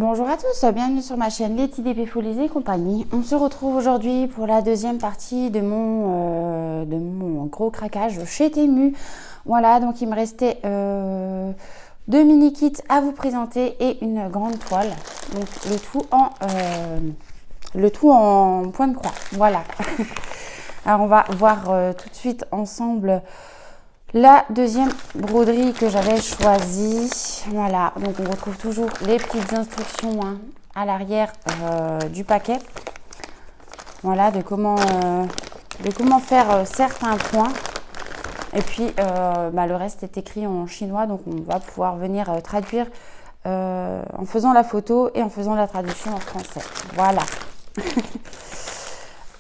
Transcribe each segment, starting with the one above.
Bonjour à tous, bienvenue sur ma chaîne Letty DP Folies et compagnie. On se retrouve aujourd'hui pour la deuxième partie de mon gros craquage chez Temu. Voilà, donc il me restait deux mini kits à vous présenter et une grande toile. Donc le tout en point de croix. Voilà. Alors on va voir tout de suite ensemble la deuxième broderie que j'avais choisie. Voilà, donc on retrouve toujours les petites instructions à l'arrière du paquet. Voilà, de comment faire certains points. Et puis le reste est écrit en chinois, donc on va pouvoir venir traduire en faisant la photo et en faisant la traduction en français. Voilà.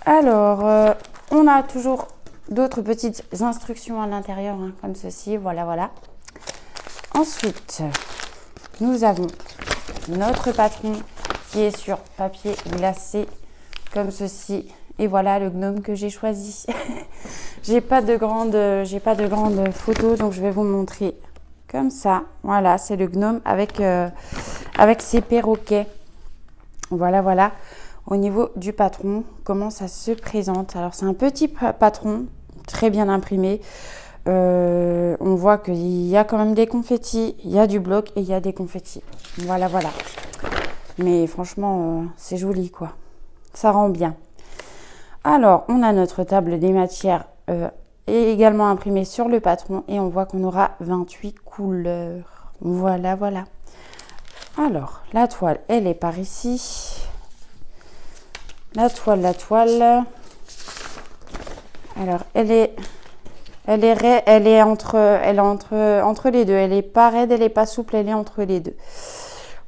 Alors, on a toujours d'autres petites instructions à l'intérieur, comme ceci, voilà. Ensuite, nous avons notre patron qui est sur papier glacé, comme ceci. Et voilà le gnome que j'ai choisi. J'ai pas de grande photo, donc je vais vous montrer comme ça. Voilà, c'est le gnome avec ses perroquets. Voilà. Au niveau du patron, comment ça se présente. Alors, c'est un petit patron, très bien imprimé. On voit qu'il y a quand même des confettis, il y a du bloc et il y a des confettis. Voilà. Mais franchement, c'est joli, quoi. Ça rend bien. Alors, on a notre table des matières et également imprimée sur le patron. Et on voit qu'on aura 28 couleurs. Voilà. Alors, la toile, elle est par ici. La toile. Alors, elle est entre les deux. Elle n'est pas raide, elle n'est pas souple, elle est entre les deux.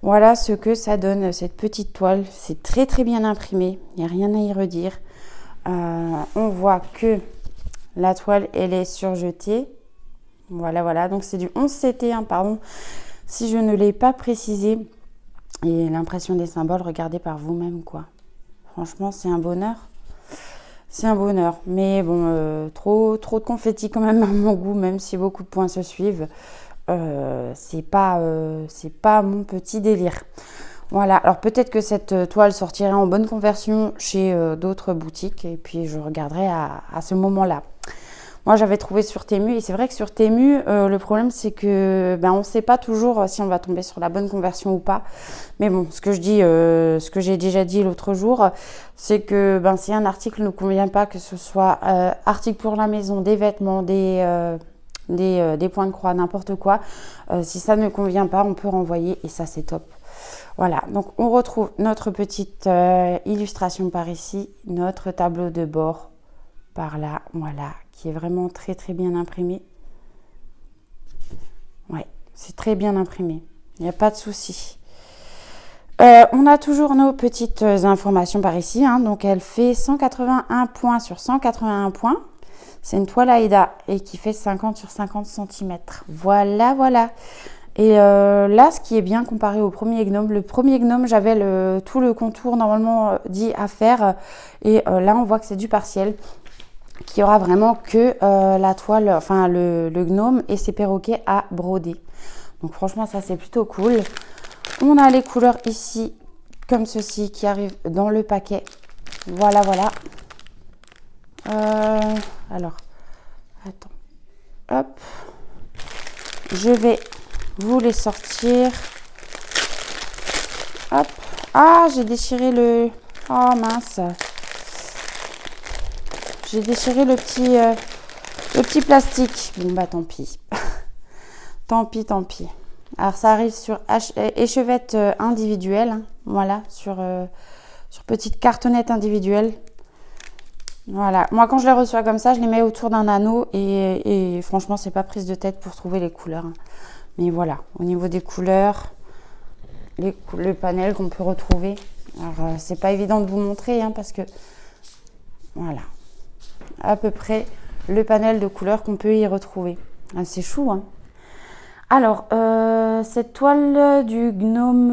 Voilà ce que ça donne, cette petite toile. C'est très bien imprimé. Il n'y a rien à y redire. On voit que la toile, elle est surjetée. Voilà. Donc, c'est du 11CT, pardon. Si je ne l'ai pas précisé. Et l'impression des symboles, regardez par vous-même, quoi. Franchement, c'est un bonheur. C'est un bonheur. Mais bon, trop de confettis quand même à mon goût, même si beaucoup de points se suivent. C'est pas mon petit délire. Voilà. Alors peut-être que cette toile sortirait en bonne conversion chez d'autres boutiques. Et puis je regarderai à ce moment-là. Moi, j'avais trouvé sur Temu, et c'est vrai que sur Temu, le problème, c'est que on ne sait pas toujours si on va tomber sur la bonne conversion ou pas. Mais bon, ce que j'ai déjà dit l'autre jour, c'est que si un article ne nous convient pas, que ce soit article pour la maison, des vêtements, des points de croix, n'importe quoi, si ça ne convient pas, on peut renvoyer, et ça, c'est top. Voilà, donc on retrouve notre petite illustration par ici, notre tableau de bord par là, voilà, qui est vraiment très bien imprimé. Ouais, c'est très bien imprimé, il n'y a pas de souci. On a toujours nos petites informations par ici, donc elle fait 181 points sur 181 points. C'est une toile Aida et qui fait 50 sur 50 cm. Voilà. Et là, ce qui est bien comparé au premier gnome, le premier gnome, j'avais tout le contour normalement dit à faire. Et là, on voit que c'est du partiel, qu'il y aura vraiment que la toile, enfin le gnome et ses perroquets à broder. Donc franchement, ça c'est plutôt cool. On a les couleurs ici, comme ceci, qui arrivent dans le paquet. Voilà. Alors, attends. Hop. Je vais vous les sortir. Hop. Ah, j'ai déchiré le... Oh mince. J'ai déchiré le petit plastique. Bon, tant pis. Tant pis. Alors, ça arrive sur échevette individuelle. Voilà, sur petite cartonnette individuelle. Voilà. Moi, quand je les reçois comme ça, je les mets autour d'un anneau. Et franchement, c'est pas prise de tête pour trouver les couleurs. Mais voilà, au niveau des couleurs, le panel qu'on peut retrouver. Alors, c'est pas évident de vous montrer, parce que... Voilà. À peu près le panel de couleurs qu'on peut y retrouver. Ah, c'est chou, Alors, cette toile du gnome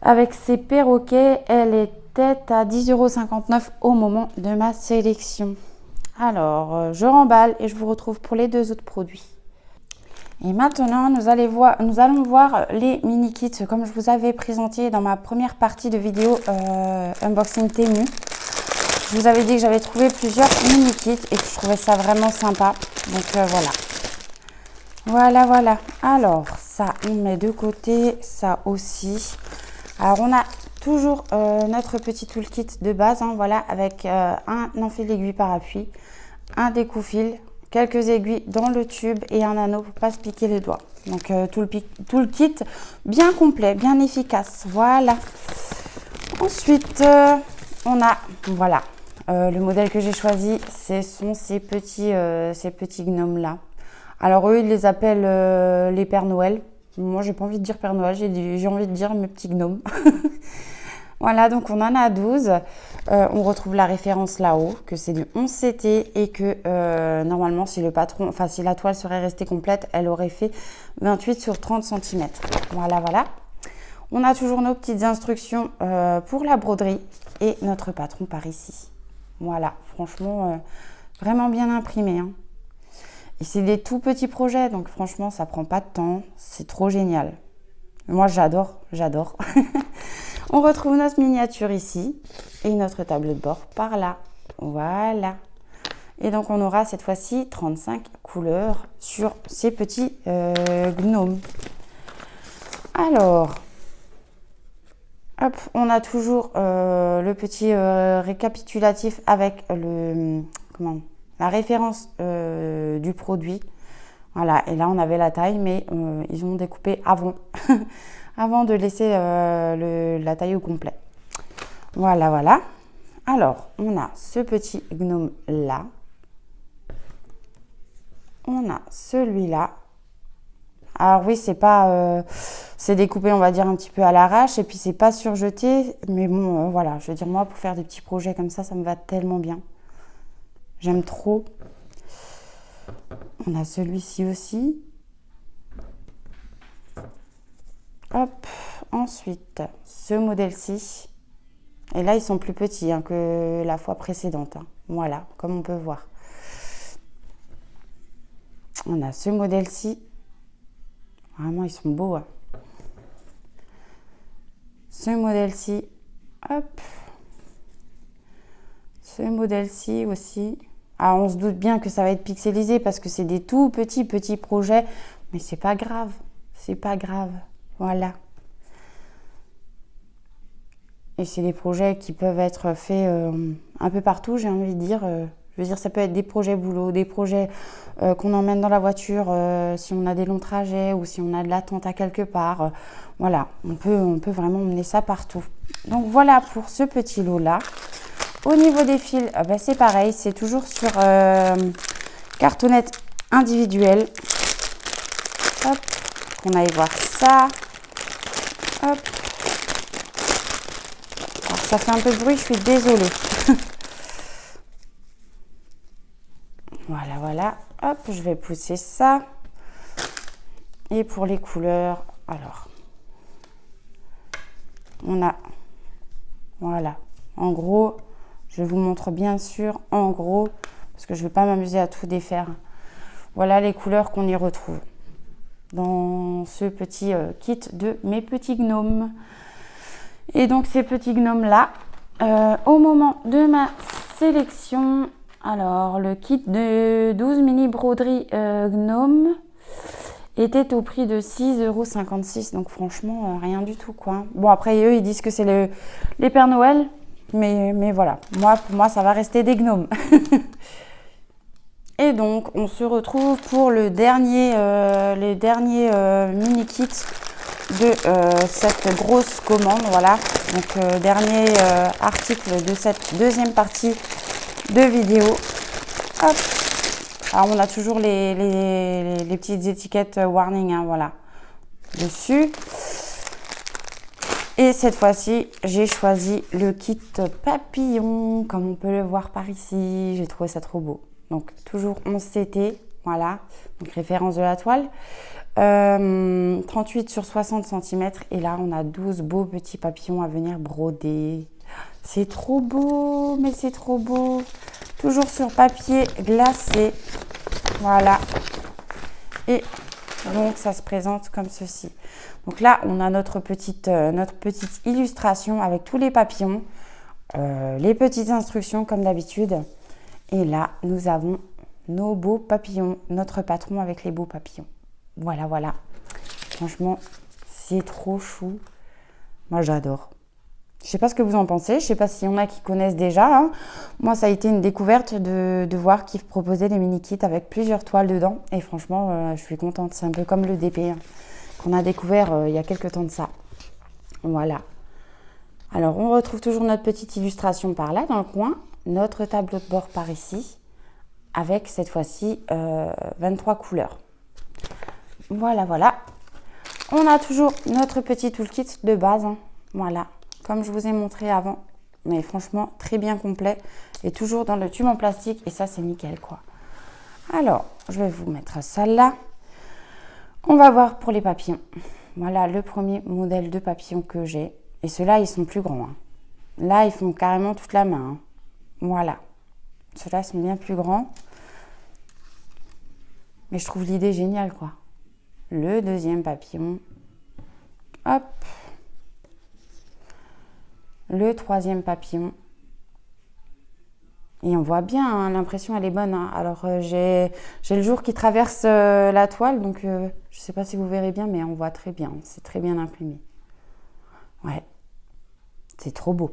avec ses perroquets, elle était à 10,59 € au moment de ma sélection. Alors, je remballe et je vous retrouve pour les deux autres produits. Et maintenant, nous allons voir les mini kits comme je vous avais présenté dans ma première partie de vidéo unboxing Temu. Je vous avais dit que j'avais trouvé plusieurs mini kits et que je trouvais ça vraiment sympa. Donc voilà. Voilà. Alors ça, on met de côté, ça aussi. Alors on a toujours notre petit toolkit de base, hein, voilà, avec un enfil d'aiguille par appui, un découpe-fil, quelques aiguilles dans le tube et un anneau pour pas se piquer les doigts. Donc tout le kit bien complet, bien efficace. Voilà. Ensuite, on a, voilà, le modèle que j'ai choisi, ce sont ces petits gnomes là. Alors eux, ils les appellent les Pères Noël. Moi, j'ai pas envie de dire Père Noël, j'ai envie de dire mes petits gnomes. Voilà, donc on en a 12. On retrouve la référence là-haut, que c'est du 11 CT et que normalement, si la toile serait restée complète, elle aurait fait 28 sur 30 cm. Voilà. On a toujours nos petites instructions pour la broderie et notre patron par ici. Voilà, franchement, vraiment bien imprimé, hein. Et c'est des tout petits projets, donc franchement, ça prend pas de temps. C'est trop génial. Moi, j'adore. On retrouve notre miniature ici et notre tableau de bord par là. Voilà. Et donc, on aura cette fois-ci 35 couleurs sur ces petits gnomes. Alors, hop, on a toujours le petit récapitulatif avec la référence du produit. Voilà, et là, on avait la taille, mais ils ont découpé avant. Avant de laisser la taille au complet. Voilà. Alors, on a ce petit gnome là. On a celui-là. Alors oui, c'est découpé, on va dire, un petit peu à l'arrache. Et puis, c'est pas surjeté. Mais bon, voilà, je veux dire, moi, pour faire des petits projets comme ça me va tellement bien. J'aime trop. On a celui-ci aussi. Hop, ensuite, ce modèle-ci. Et là, ils sont plus petits hein, que la fois précédente. Hein. Voilà, comme on peut voir. On a ce modèle-ci. Vraiment, ils sont beaux. Hein. Ce modèle-ci. Hop. Ce modèle-ci aussi. Alors, on se doute bien que ça va être pixelisé parce que c'est des tout petits projets. Mais c'est pas grave. C'est pas grave. Voilà. Et c'est des projets qui peuvent être faits un peu partout, j'ai envie de dire. Je veux dire, ça peut être des projets boulot, des projets qu'on emmène dans la voiture si on a des longs trajets ou si on a de l'attente à quelque part. Voilà, on peut vraiment emmener ça partout. Donc voilà pour ce petit lot-là. Au niveau des fils, c'est pareil, c'est toujours sur cartonnette individuelle. Hop, qu'on aille voir ça. Hop. Alors, ça fait un peu de bruit, je suis désolée. Voilà. Hop, je vais pousser ça. Et pour les couleurs, alors, on a, voilà, en gros, je vous montre bien sûr en gros, parce que je ne vais pas m'amuser à tout défaire. Voilà les couleurs qu'on y retrouve dans ce petit kit de mes petits gnomes. Et donc ces petits gnomes là, au moment de ma sélection, alors le kit de 12 mini broderies gnomes était au prix de 6,56 €, donc franchement rien du tout quoi. Bon après eux ils disent que c'est les Pères Noël, mais voilà, pour moi ça va rester des gnomes. Et donc, on se retrouve pour les derniers mini-kits de cette grosse commande. Voilà, donc dernier article de cette deuxième partie de vidéo. Hop. Alors, on a toujours les petites étiquettes warning, hein, voilà, dessus. Et cette fois-ci, j'ai choisi le kit papillon, comme on peut le voir par ici. J'ai trouvé ça trop beau. Donc, toujours 11 CT, voilà, donc référence de la toile. 38 sur 60 cm. Et là, on a 12 beaux petits papillons à venir broder. C'est trop beau, mais c'est trop beau. Toujours sur papier glacé. Voilà. Et Donc, ça se présente comme ceci. Donc là, on a notre petite illustration avec tous les papillons, les petites instructions comme d'habitude. Et là, nous avons nos beaux papillons, notre patron avec les beaux papillons. Voilà, voilà. Franchement, c'est trop chou. Moi, j'adore. Je ne sais pas ce que vous en pensez. Je ne sais pas s'il y en a qui connaissent déjà. Hein. Moi, ça a été une découverte de voir qu'ils proposaient des mini-kits avec plusieurs toiles dedans. Et franchement, je suis contente. C'est un peu comme le DP hein, qu'on a découvert il y a quelques temps de ça. Voilà. Alors, on retrouve toujours notre petite illustration par là, dans le coin. Notre tableau de bord par ici. Avec cette fois-ci 23 couleurs. Voilà, voilà. On a toujours notre petit toolkit de base. Hein. Voilà. Comme je vous ai montré avant, mais franchement très bien complet et toujours dans le tube en plastique et ça c'est nickel quoi. Alors je vais vous mettre ça là. On va voir pour les papillons. Voilà le premier modèle de papillon que j'ai et ceux-là ils sont plus grands. Hein. Là ils font carrément toute la main. Hein. Voilà, ceux-là sont bien plus grands. Mais je trouve l'idée géniale quoi. Le deuxième papillon, hop. Le troisième papillon. Et on voit bien, hein, l'impression elle est bonne. Hein. Alors j'ai le jour qui traverse la toile, donc je ne sais pas si vous verrez bien, mais on voit très bien. C'est très bien imprimé. Ouais, c'est trop beau.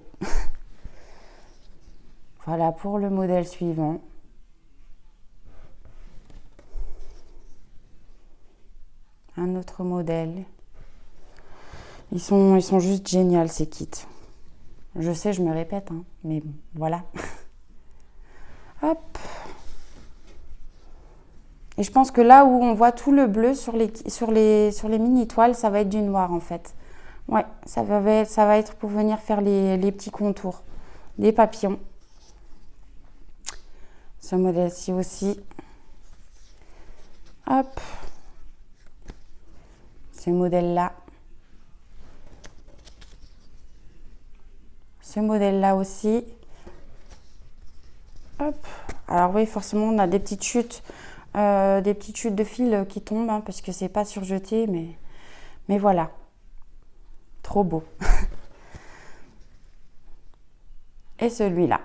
Voilà pour le modèle suivant. Un autre modèle. Ils sont juste géniaux ces kits. Je sais, je me répète, hein, mais voilà. Hop. Et je pense que là où on voit tout le bleu sur les mini-toiles, ça va être du noir en fait. Ouais, ça va être pour venir faire les petits contours des papillons. Ce modèle-ci aussi. Hop. Ce modèle-là. Ce modèle-là aussi. Hop. Alors oui, forcément, on a des petites chutes de fil qui tombent, hein, parce que c'est pas surjeté, mais voilà. Trop beau. Et celui-là.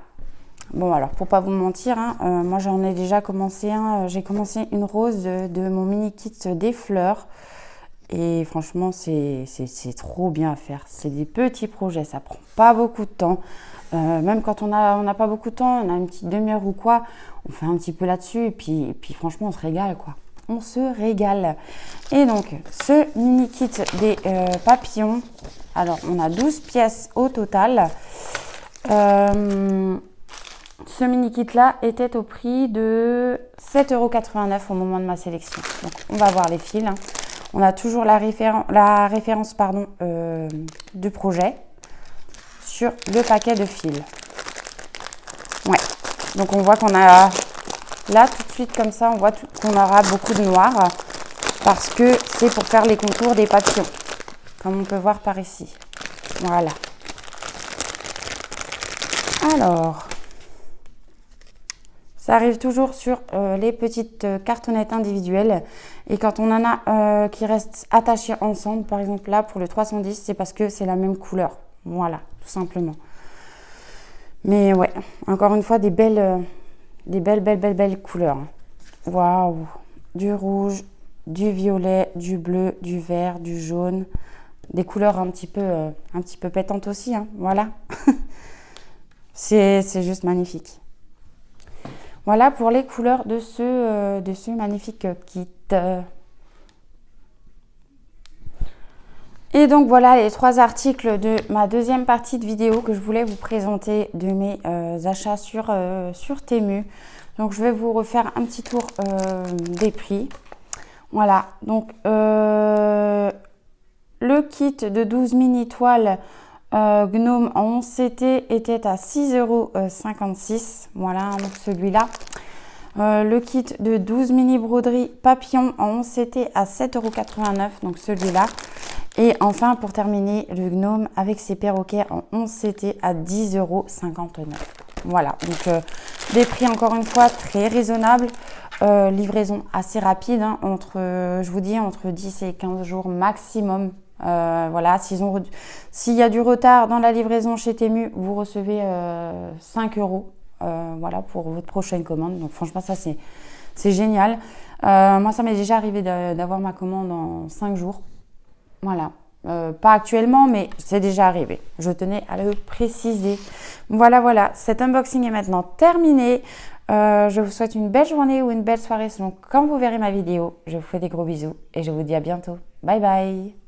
Bon, alors, pour pas vous mentir, hein, moi, j'en ai déjà commencé un. J'ai commencé une rose de mon mini-kit des fleurs. Et franchement, c'est trop bien à faire. C'est des petits projets, ça prend pas beaucoup de temps. Même quand on n'a pas beaucoup de temps, on a une petite demi-heure ou quoi, on fait un petit peu là-dessus et puis franchement, on se régale quoi. On se régale. Et donc, ce mini-kit des papillons, alors on a 12 pièces au total. Ce mini-kit-là était au prix de 7,89 € au moment de ma sélection. Donc, on va voir les fils. Hein. On a toujours la référence du projet sur le paquet de fils. Ouais, donc on voit qu'on a là tout de suite comme ça, on voit qu'on aura beaucoup de noir parce que c'est pour faire les contours des papillons, comme on peut voir par ici. Voilà. Alors, ça arrive toujours sur les petites cartonnettes individuelles. Et quand on en a qui restent attachés ensemble, par exemple là pour le 310, c'est parce que c'est la même couleur. Voilà, tout simplement. Mais ouais, encore une fois, des belles couleurs. Waouh! Du rouge, du violet, du bleu, du vert, du jaune. Des couleurs un petit peu pétantes aussi, hein. Voilà. C'est juste magnifique. Voilà pour les couleurs de ce magnifique kit. Et donc voilà les 3 articles de ma deuxième partie de vidéo que je voulais vous présenter de mes achats sur Temu. Donc je vais vous refaire un petit tour des prix. Voilà, donc le kit de 12 mini toiles Gnome en 11 CT était à 6,56 €. Voilà, donc celui-là. Le kit de 12 mini broderies papillon en 11 CT à 7,89 €. Donc celui-là. Et enfin, pour terminer, le Gnome avec ses perroquets en 11 CT à 10,59 €. Voilà, donc des prix encore une fois très raisonnables. livraison assez rapide, hein, je vous dis entre 10 et 15 jours maximum. Voilà, s'il y a du retard dans la livraison chez Temu, vous recevez 5 euros voilà, pour votre prochaine commande. Donc franchement, ça c'est génial. Moi, ça m'est déjà arrivé d'avoir ma commande en 5 jours. Voilà. Pas actuellement, mais c'est déjà arrivé. Je tenais à le préciser. Voilà. Cet unboxing est maintenant terminé. Je vous souhaite une belle journée ou une belle soirée selon quand vous verrez ma vidéo. Je vous fais des gros bisous et je vous dis à bientôt. Bye bye.